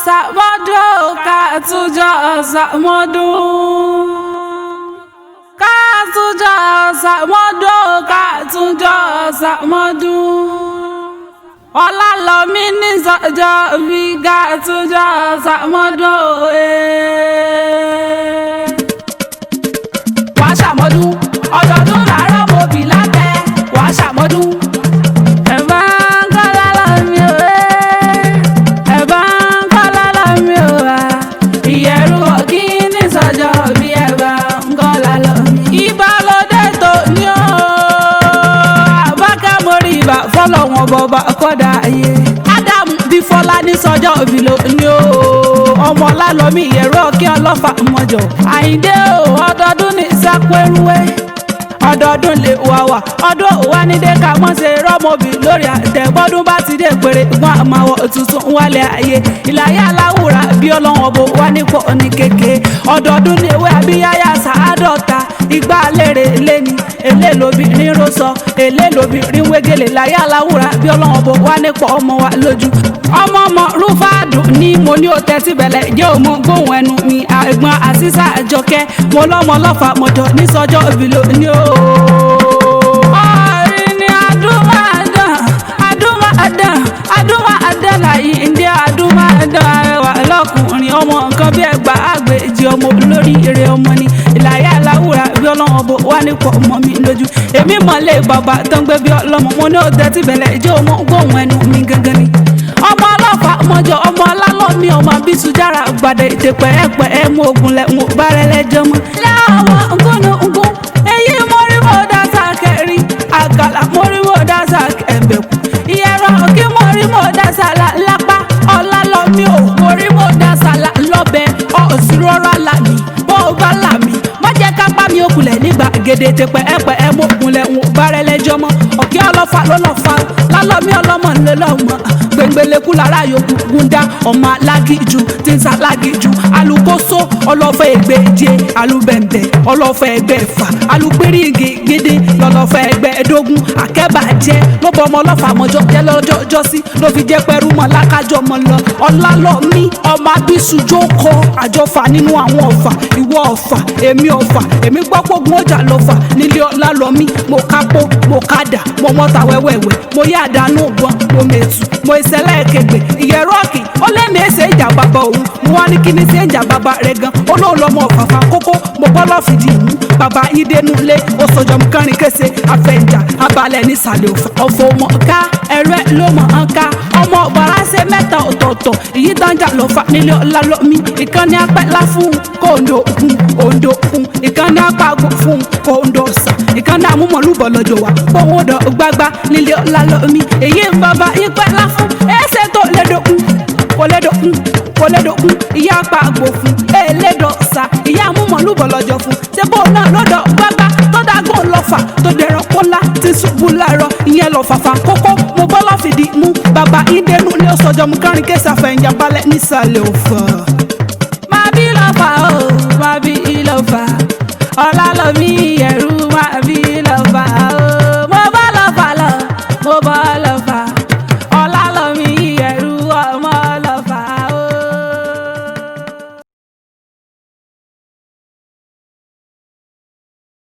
sàmọ́dún kàtújọ́ sàmọ́dún. Kàtújọ́ sàmọ́dún kàtújọ́ sàmọ́dún. Ọlálọ́mí ní sọ́jọ́ bí kàtújọ́ sàmọ́dún. Wàá ṣàmọ́dún ọdọọdún làárọ̀ mọ́bì lábẹ́ wàá ṣàmọ́dún. Fọlọ́wọ́n bọba kọ́dà ayé Ádámù bí Fọlá ní sọjọ́ òbí ló ní o ọmọ Ọlálọ́mí ìyẹ̀rọ kí ọlọ́fà mọ́jọ Àyìndé o ọdọọdún ní sápẹ́rúwé ọdọọdún lè wà ọdún òwá nídé ká mọ́ ṣe rọ́mọbì lórí àtẹ̀gbọ́dún bá ti dé péré wọn àmàwọ̀ tuntun wálé ayé ìlàyé aláwùrà bí ọlọ́wọ́n bò wá nípò ní kéke ọdọọdún ní ewé abíyáyá sàádọ́ta igba lérè lẹ́ni èlé lóbìnrin rọ́sọ èlé lóbìnrin wégele láyé aláwùrà bí ọlọ́wọ́n bò wá nípò ọmọ wa lójú ọmọ rúfàdù ní mo ní o tẹ́tí bẹ̀lẹ̀ jẹ́ òmò gbóhùn ẹnu mi àgbọn àṣìṣà àjọkẹ́ mo lọ́mọ lọ́fà mọ̀jọ ní sọjọ́ ìbílò ní o. ọ̀rìn ni adúmáadán láyé ndé adúmáadán arẹwà lọ́kùnrin ọmọ nǹkan bí ẹgbà àgbèjì ọmọ lórí eré ọmọ ni ìlàyé aláwùrà bí ọlọ́wọ́n bò wá nípò ọmọ mi lójú èmi mọ̀lẹ́ bàbá tó ń gbé bí ọlọ́mọ mo ní o tẹ́tí bẹ̀lẹ̀ jẹ́ òmò gbóhùn ẹnu mi gangan ni ọmọ ọlọ́fà mọ́jọ ọmọ Ọlálọ́mí ọmọ bísú jára gbàdé ètè pẹ̀ẹ́pẹ̀ẹ́ mú ogun lẹ̀ ń bá rẹ lẹ́jọ́ mọ́. láwọn ngúnugún èyí mọ́rímọ́ dáṣà kẹrin àgàlà mọ́rímọ́ dáṣà ẹ̀bẹ̀kú ìyẹ̀rọ kí mọ́rímọ́ dáṣà lápá Ọlálọ́mí ò mọ́rímọ́ dáṣà lọ́bẹ̀ ọ̀sùrọ̀rọ̀ làmì bó bá làmì má jẹ́ ká bá mi òkùnlẹ̀ nígbà gèdè ètè pẹ̀ẹ́pẹ̀ẹ́ mú ogun lẹ̀ ń bá rẹ lẹ́jọ́ mọ́ ọ̀kẹ́ ọlọ́fà lọ́lọ́fà Lálọ́mí ọlọ́mọ ńlẹ́lọ́mọ gbẹngbẹlẹkú lára yòókù gúndà ọmọ alágíjú tí ń sàlágíjú alukoso ọlọ́fẹ́ ẹgbẹ́je alubẹ̀ǹbẹ̀ ọlọ́fẹ́ ẹgbẹ́fà alupirigi gidi lọ́lọ́fẹ́ ẹgbẹ́ẹ̀dógún akẹ́bàjẹ́ ló bọ ọmọ ọlọ́fà mọ́jọ́ jẹ́ lọ́jọ́ sí ló fi jẹ́ pẹ́rú mọ́ lákájọ́ mọ́ lọ Ọlálọ́mí ọmọ abísù jókòó àjọfà nínú àwọn ọ̀fà ìwọ ọ̀fà èmi gbọ́pọ̀gùn ọjà lọ́fà nílé Ọlálọ́mí mo kápó mo kádà mo mọ́ta wẹ́wẹ́wẹ́ mo yá àdánù ọgbọ́n mo mẹ́tù mo ìṣẹ̀lẹ̀ kẹgbẹ́ ìyẹ̀rọ̀kì ó lé mi ẹsẹ̀ ìjà bàbá òun mo wá ní kí ni sí ìjà bàbá rẹ̀ gan olóhùn lọ́mọ ọ̀fàfà kókó mo bọ́ lọ́ fìdí ìmú bàbá ìdẹ́nu lé oṣooṣọ́ mu kárin kése afẹ́ǹjà abalẹ̀ nísàlẹ̀ ọ̀fọ̀ mọ̀ ká ẹ̀rẹ́ ló mọ̀ ọ́n ká ọmọ ọ̀bàrà ṣe mẹ́ta ọ̀tọ̀ọ̀tọ̀ èyí tánjà lọ́fà nílé Ọlálọ́mí ìkànnì apẹ́lá fún kóńdó òkun ìkànnì apágò fún kóńdó ọ̀sà ìkànnì amúmọ̀lúbọ̀ lọ́jọ́ wa kóńdó gbágbá nílé Ọlálọ́mí èyí ń bàbá ìpẹ́lá fún ẹsẹ̀ tó kò lè dókun ìyá apá àgbò fún ẹlẹ́dọ̀ọ́sà ìyá amúmọ̀lúbọ̀ lọ́jọ́ fún ṣébó náà lọ́dọ̀ gbágbá tó dágò lọ́fà tó dẹ̀rọ̀ kọ́lá ti ṣubú láàárọ̀ ìyẹn lọ fàfà kókó mo bọ́ lọ́fìdí mú bàbá ìdẹ́nu ní ọ̀sọ̀jọ́ mú kárin kéṣà fẹ̀yìnjà balẹ̀ nísàlẹ̀ òfò. má bí lọ́fà o má bí lọ́fà Ọlálọ́mí ẹ̀rú má bí